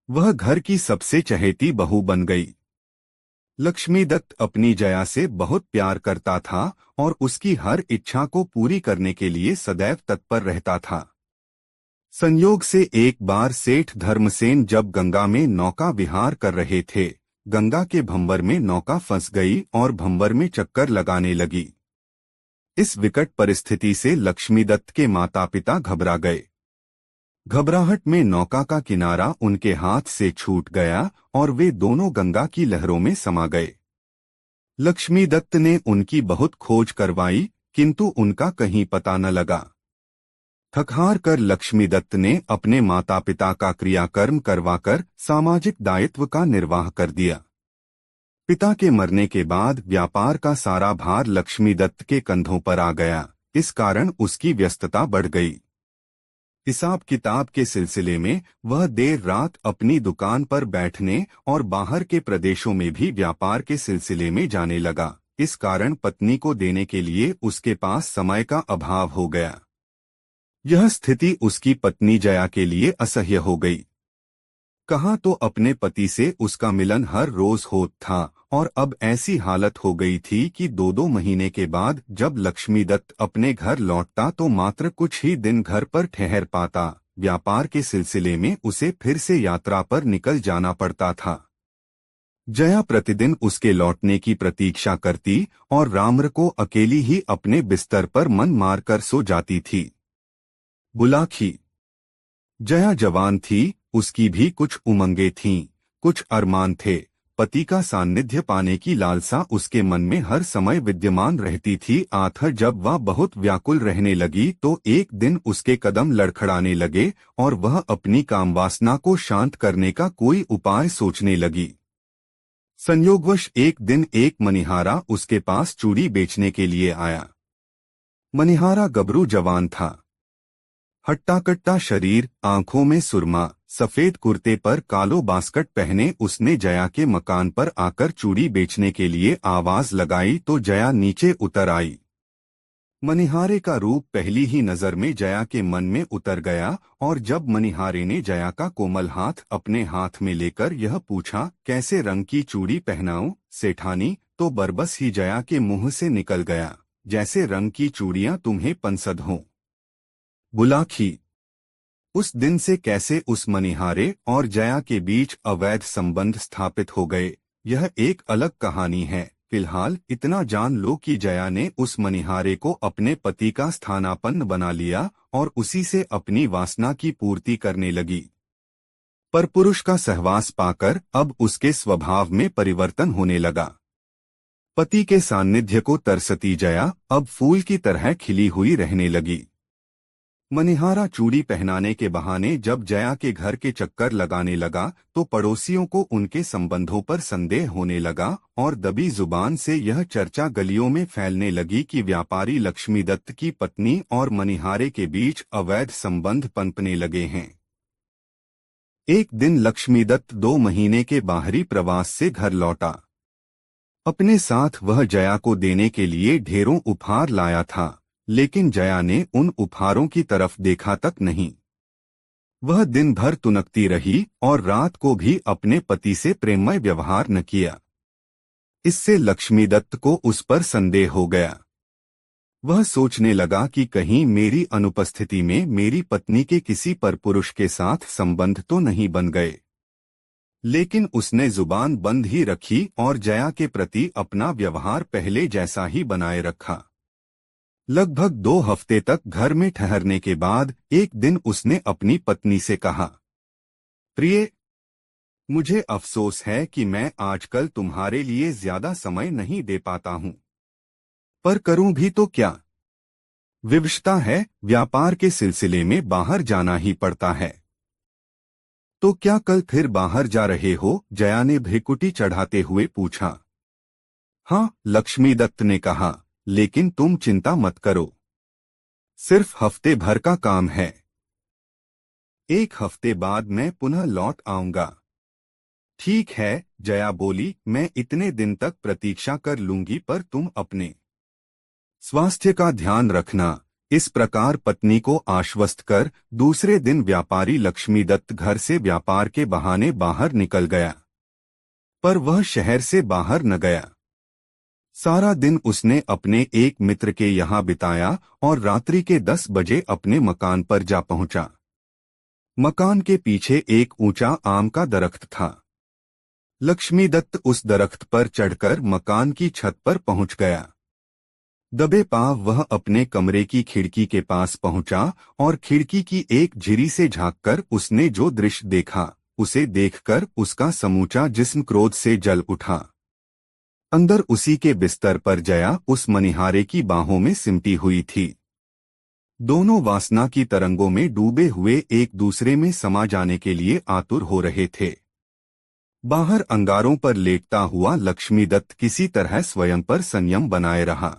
S1: वह घर की सबसे चहेती बहू बन गई। लक्ष्मीदत्त अपनी जया से बहुत प्यार करता था और उसकी हर इच्छा को पूरी करने के लिए सदैव तत्पर रहता था। संयोग से एक बार सेठ धर्मसेन जब गंगा में नौका विहार कर रहे थे, गंगा के भंवर में नौका फंस गई और भंवर में चक्कर लगाने लगी। इस विकट परिस्थिति से लक्ष्मीदत्त के माता पिता घबरा गए। घबराहट में नौका का किनारा उनके हाथ से छूट गया और वे दोनों गंगा की लहरों में समा गए। लक्ष्मीदत्त ने उनकी बहुत खोज करवाई, किंतु उनका कहीं पता न लगा। थक-हार कर लक्ष्मीदत्त ने अपने माता पिता का क्रियाकर्म करवाकर सामाजिक दायित्व का निर्वाह कर दिया। पिता के मरने के बाद व्यापार का सारा भार लक्ष्मीदत्त के कंधों पर आ गया। इस कारण उसकी व्यस्तता बढ़ गई। हिसाब किताब के सिलसिले में वह देर रात अपनी दुकान पर बैठने और बाहर के प्रदेशों में भी व्यापार के सिलसिले में जाने लगा। इस कारण पत्नी को देने के लिए उसके पास समय का अभाव हो गया। यह स्थिति उसकी पत्नी जया के लिए असह्य हो गई। कहाँ तो अपने पति से उसका मिलन हर रोज होता था और अब ऐसी हालत हो गई थी कि 2-2 महीने के बाद जब लक्ष्मीदत्त अपने घर लौटता तो मात्र कुछ ही दिन घर पर ठहर पाता। व्यापार के सिलसिले में उसे फिर से यात्रा पर निकल जाना पड़ता था। जया प्रतिदिन उसके लौटने की प्रतीक्षा करती और राम्र को अकेली ही अपने बिस्तर पर मन मारकर सो जाती थी। बुलाखी। जया जवान थी, उसकी भी कुछ उमंगें थीं, कुछ अरमान थे। पति का सान्निध्य पाने की लालसा उसके मन में हर समय विद्यमान रहती थी। आखिर जब वह बहुत व्याकुल रहने लगी तो एक दिन उसके कदम लड़खड़ाने लगे और वह अपनी कामवासना को शांत करने का कोई उपाय सोचने लगी। संयोगवश एक दिन एक मनिहारा उसके पास चूड़ी बेचने के लिए आया। मनिहारा गबरू जवान था। हट्टा-कट्टा शरीर, आंखों में सुरमा, सफेद कुर्ते पर कालो बास्कट पहने उसने जया के मकान पर आकर चूड़ी बेचने के लिए आवाज लगाई तो जया नीचे उतर आई। मनिहारे का रूप पहली ही नजर में जया के मन में उतर गया और जब मनिहारे ने जया का कोमल हाथ अपने हाथ में लेकर यह पूछा, कैसे रंग की चूड़ी पहनाऊं सेठानी, तो बरबस ही जया के मुंह से निकल गया, जैसे रंग की चूड़ियां तुम्हें पंसद हों। बुलाखी। उस दिन से कैसे उस मनिहारे और जया के बीच अवैध संबंध स्थापित हो गए, यह एक अलग कहानी है। फिलहाल इतना जान लो कि जया ने उस मनिहारे को अपने पति का स्थानापन्न बना लिया और उसी से अपनी वासना की पूर्ति करने लगी। पर पुरुष का सहवास पाकर अब उसके स्वभाव में परिवर्तन होने लगा। पति के सान्निध्य को तरसती जया अब फूल की तरह खिली हुई रहने लगी। मनिहारा चूड़ी पहनाने के बहाने जब जया के घर के चक्कर लगाने लगा तो पड़ोसियों को उनके संबंधों पर संदेह होने लगा और दबी जुबान से यह चर्चा गलियों में फैलने लगी कि व्यापारी लक्ष्मीदत्त की पत्नी और मनिहारे के बीच अवैध संबंध पनपने लगे हैं। एक दिन लक्ष्मीदत्त 2 महीने के बाहरी प्रवास से घर लौटा। अपने साथ वह जया को देने के लिए ढेरों उपहार लाया था, लेकिन जया ने उन उपहारों की तरफ देखा तक नहीं। वह दिन भर तुनकती रही और रात को भी अपने पति से प्रेममय व्यवहार न किया। इससे लक्ष्मीदत्त को उस पर संदेह हो गया। वह सोचने लगा कि कहीं मेरी अनुपस्थिति में मेरी पत्नी के किसी परपुरुष के साथ संबंध तो नहीं बन गए। लेकिन उसने जुबान बंद ही रखी और जया के प्रति अपना व्यवहार पहले जैसा ही बनाए रखा। लगभग 2 हफ्ते तक घर में ठहरने के बाद एक दिन उसने अपनी पत्नी से कहा, प्रिय, मुझे अफसोस है कि मैं आजकल तुम्हारे लिए ज्यादा समय नहीं दे पाता हूँ, पर करूँ भी तो क्या? विवशता है, व्यापार के सिलसिले में बाहर जाना ही पड़ता है। तो क्या कल फिर बाहर जा रहे हो? जया ने भ्रिकुटी चढ़ाते हुए पूछा। हाँ, लक्ष्मीदत्त ने कहा, लेकिन तुम चिंता मत करो, सिर्फ हफ्ते भर का काम है। 1 हफ्ते बाद मैं पुनः लौट आऊंगा। ठीक है, जया बोली, मैं इतने दिन तक प्रतीक्षा कर लूंगी, पर तुम अपने स्वास्थ्य का ध्यान रखना। इस प्रकार पत्नी को आश्वस्त कर दूसरे दिन व्यापारी लक्ष्मीदत्त घर से व्यापार के बहाने बाहर निकल गया, पर वह शहर से बाहर न गया। सारा दिन उसने अपने एक मित्र के यहाँ बिताया और रात्रि के 10 बजे अपने मकान पर जा पहुंचा। मकान के पीछे एक ऊंचा आम का दरख्त था। लक्ष्मीदत्त उस दरख्त पर चढ़कर मकान की छत पर पहुंच गया। दबे पांव वह अपने कमरे की खिड़की के पास पहुंचा और खिड़की की एक झिरी से झांककर उसने जो दृश्य देखा, उसे देखकर उसका समूचा जिस्म क्रोध से जल उठा। अंदर उसी के बिस्तर पर जया उस मनिहारे की बाहों में सिमटी हुई थी। दोनों वासना की तरंगों में डूबे हुए एक दूसरे में समा जाने के लिए आतुर हो रहे थे। बाहर अंगारों पर लेटता हुआ लक्ष्मीदत्त किसी तरह स्वयं पर संयम बनाए रहा।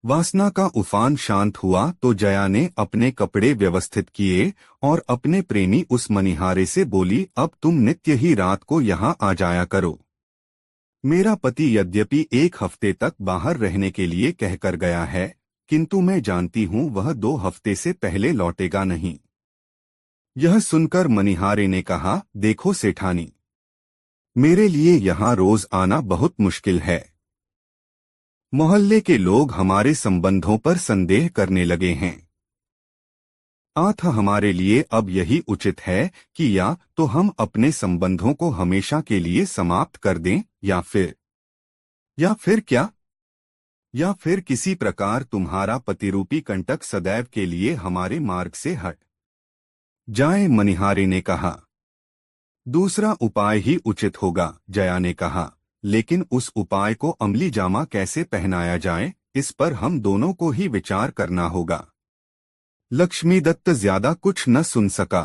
S1: वासना का उफान शांत हुआ तो जया ने अपने कपड़े व्यवस्थित किए और अपने प्रेमी उस मनिहारे से बोली, अब तुम नित्य ही रात को यहाँ आ जाया करो। मेरा पति यद्यपि 1 हफ्ते तक बाहर रहने के लिए कहकर गया है, किंतु मैं जानती हूँ वह 2 हफ्ते से पहले लौटेगा नहीं। यह सुनकर मनिहारे ने कहा, देखो सेठानी, मेरे लिए यहाँ रोज आना बहुत मुश्किल है। मोहल्ले के लोग हमारे संबंधों पर संदेह करने लगे हैं। हमारे लिए अब यही उचित है कि या तो हम अपने संबंधों को हमेशा के लिए समाप्त कर दें या फिर क्या? या फिर किसी प्रकार तुम्हारा पतिरूपी कंटक सदैव के लिए हमारे मार्ग से हट जाए, मनिहारे ने कहा। दूसरा उपाय ही उचित होगा, जया ने कहा, लेकिन उस उपाय को अमली जामा कैसे पहनाया जाए, इस पर हम दोनों को ही विचार करना होगा। लक्ष्मीदत्त ज्यादा कुछ न सुन सका।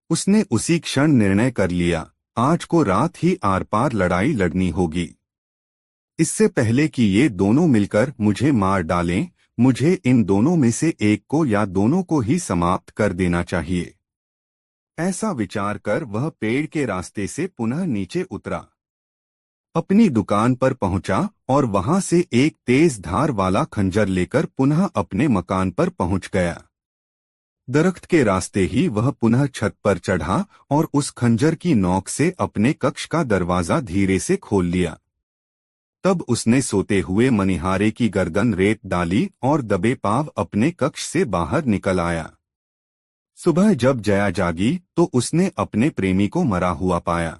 S1: उसने उसी क्षण निर्णय कर लिया, आज को रात ही आर पार लड़ाई लड़नी होगी। इससे पहले कि ये दोनों मिलकर मुझे मार डालें, मुझे इन दोनों में से एक को या दोनों को ही समाप्त कर देना चाहिए। ऐसा विचार कर वह पेड़ के रास्ते से पुनः नीचे उतरा, अपनी दुकान पर पहुंचा और वहां से एक तेज धार वाला खंजर लेकर पुनः अपने मकान पर पहुंच गया। दरख्त के रास्ते ही वह पुनः छत पर चढ़ा और उस खंजर की नोक से अपने कक्ष का दरवाजा धीरे से खोल लिया। तब उसने सोते हुए मनिहारे की गर्दन रेत डाली और दबे पांव अपने कक्ष से बाहर निकल आया। सुबह जब जया जागी तो उसने अपने प्रेमी को मरा हुआ पाया।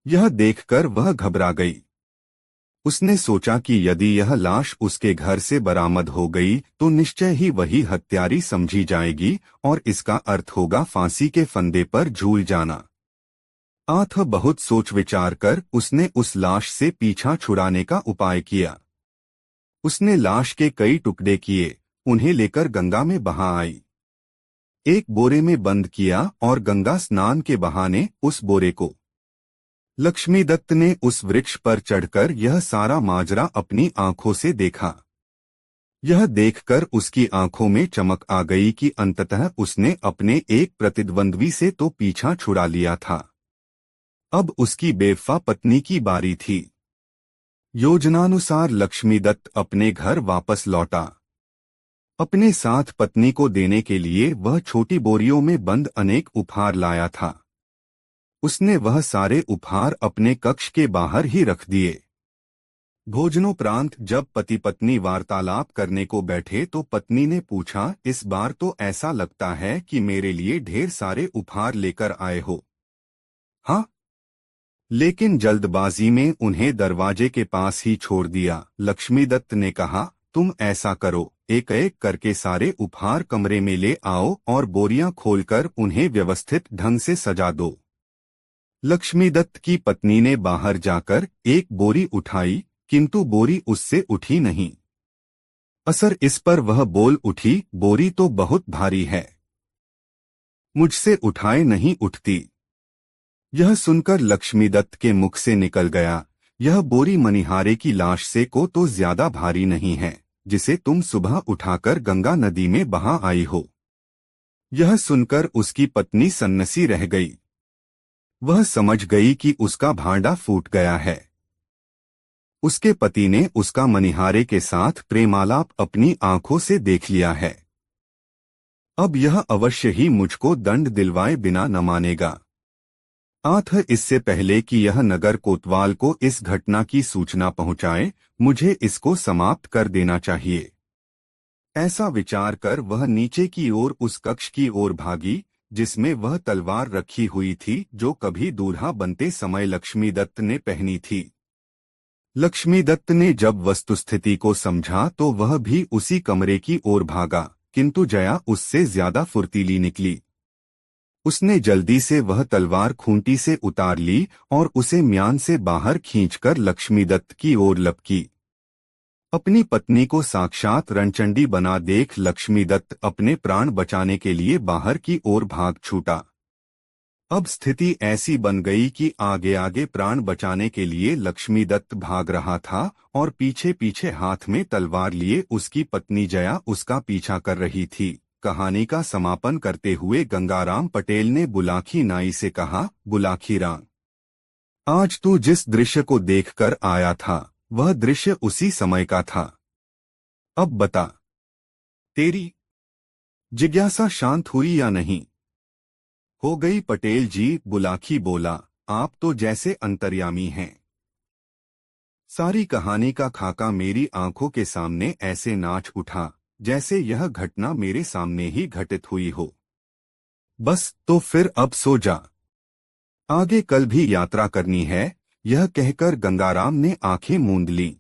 S1: यह देखकर वह घबरा गई। उसने सोचा कि यदि यह लाश उसके घर से बरामद हो गई तो निश्चय ही वही हत्यारी समझी जाएगी और इसका अर्थ होगा फांसी के फंदे पर झूल जाना। बहुत सोच विचार कर उसने उस लाश से पीछा छुड़ाने का उपाय किया। उसने लाश के कई टुकड़े किए, उन्हें लेकर गंगा में बहा आई। एक बोरे में बंद किया और गंगा स्नान के बहाने उस बोरे को लक्ष्मीदत्त ने उस वृक्ष पर चढ़कर यह सारा माजरा अपनी आंखों से देखा। यह देखकर उसकी आंखों में चमक आ गई कि अंततः उसने अपने एक प्रतिद्वंद्वी से तो पीछा छुड़ा लिया था, अब उसकी बेवफा पत्नी की बारी थी। योजनानुसार लक्ष्मीदत्त अपने घर वापस लौटा। अपने साथ पत्नी को देने के लिए वह छोटी बोरियों में बंद अनेक उपहार लाया था। उसने वह सारे उपहार अपने कक्ष के बाहर ही रख दिए। भोजनोपरांत जब पति पत्नी वार्तालाप करने को बैठे तो पत्नी ने पूछा, इस बार तो ऐसा लगता है कि मेरे लिए ढेर सारे उपहार लेकर आए हो। हाँ, लेकिन जल्दबाजी में उन्हें दरवाजे के पास ही छोड़ दिया। लक्ष्मीदत्त ने कहा, तुम ऐसा करो, एक एक करके सारे उपहार कमरे में ले आओ और बोरियां खोलकर उन्हें व्यवस्थित ढंग से सजा दो। लक्ष्मीदत्त की पत्नी ने बाहर जाकर एक बोरी उठाई, किंतु बोरी उससे उठी नहीं। असर इस पर वह बोल उठी, बोरी तो बहुत भारी है, मुझसे उठाए नहीं उठती। यह सुनकर लक्ष्मीदत्त के मुख से निकल गया, यह बोरी मनिहारे की लाश से को तो ज्यादा भारी नहीं है, जिसे तुम सुबह उठाकर गंगा नदी में बहा आई हो। यह सुनकर उसकी पत्नी सन्नसी रह गई। वह समझ गई कि उसका भांडा फूट गया है। उसके पति ने उसका मनिहारे के साथ प्रेमालाप अपनी आंखों से देख लिया है। अब यह अवश्य ही मुझको दंड दिलवाए बिना न मानेगा। अतः इससे पहले कि यह नगर कोतवाल को इस घटना की सूचना पहुंचाए, मुझे इसको समाप्त कर देना चाहिए। ऐसा विचार कर वह नीचे की ओर उस कक्ष की ओर भागी जिसमें वह तलवार रखी हुई थी जो कभी दूल्हा बनते समय लक्ष्मीदत्त ने पहनी थी। लक्ष्मीदत्त ने जब वस्तुस्थिति को समझा तो वह भी उसी कमरे की ओर भागा, किंतु जया उससे ज्यादा फुर्तीली निकली। उसने जल्दी से वह तलवार खूंटी से उतार ली और उसे म्यान से बाहर खींचकर लक्ष्मीदत्त की ओर लपकी। अपनी पत्नी को साक्षात रणचंडी बना देख लक्ष्मीदत्त अपने प्राण बचाने के लिए बाहर की ओर भाग छूटा। अब स्थिति ऐसी बन गई कि आगे आगे प्राण बचाने के लिए लक्ष्मीदत्त भाग रहा था और पीछे पीछे हाथ में तलवार लिए उसकी पत्नी जया उसका पीछा कर रही थी। कहानी का समापन करते हुए गंगाराम पटेल ने बुलाकी नाई से कहा, बुलाकी राम, आज तू जिस दृश्य को देखकर आया था वह दृश्य उसी समय का था। अब बता, तेरी जिज्ञासा शांत हुई या नहीं? हो गई पटेल जी, बुलाकी बोला, आप तो जैसे अंतर्यामी हैं। सारी कहानी का खाका मेरी आंखों के सामने ऐसे नाच उठा जैसे यह घटना मेरे सामने ही घटित हुई हो। बस तो फिर अब सो जा, आगे कल भी यात्रा करनी है। यह कहकर गंगाराम ने आंखें मूंद लीं।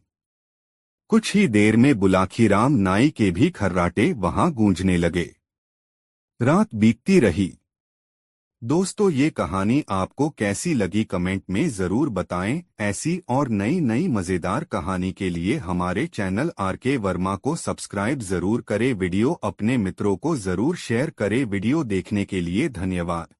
S1: कुछ ही देर में बुलाखीराम नाई के भी खर्राटे वहां गूंजने लगे। रात बीतती रही। दोस्तों, ये कहानी आपको कैसी लगी कमेंट में जरूर बताएं। ऐसी और नई नई मजेदार कहानी के लिए हमारे चैनल आरके वर्मा को सब्सक्राइब जरूर करें। वीडियो अपने मित्रों को जरूर शेयर करें। वीडियो देखने के लिए धन्यवाद।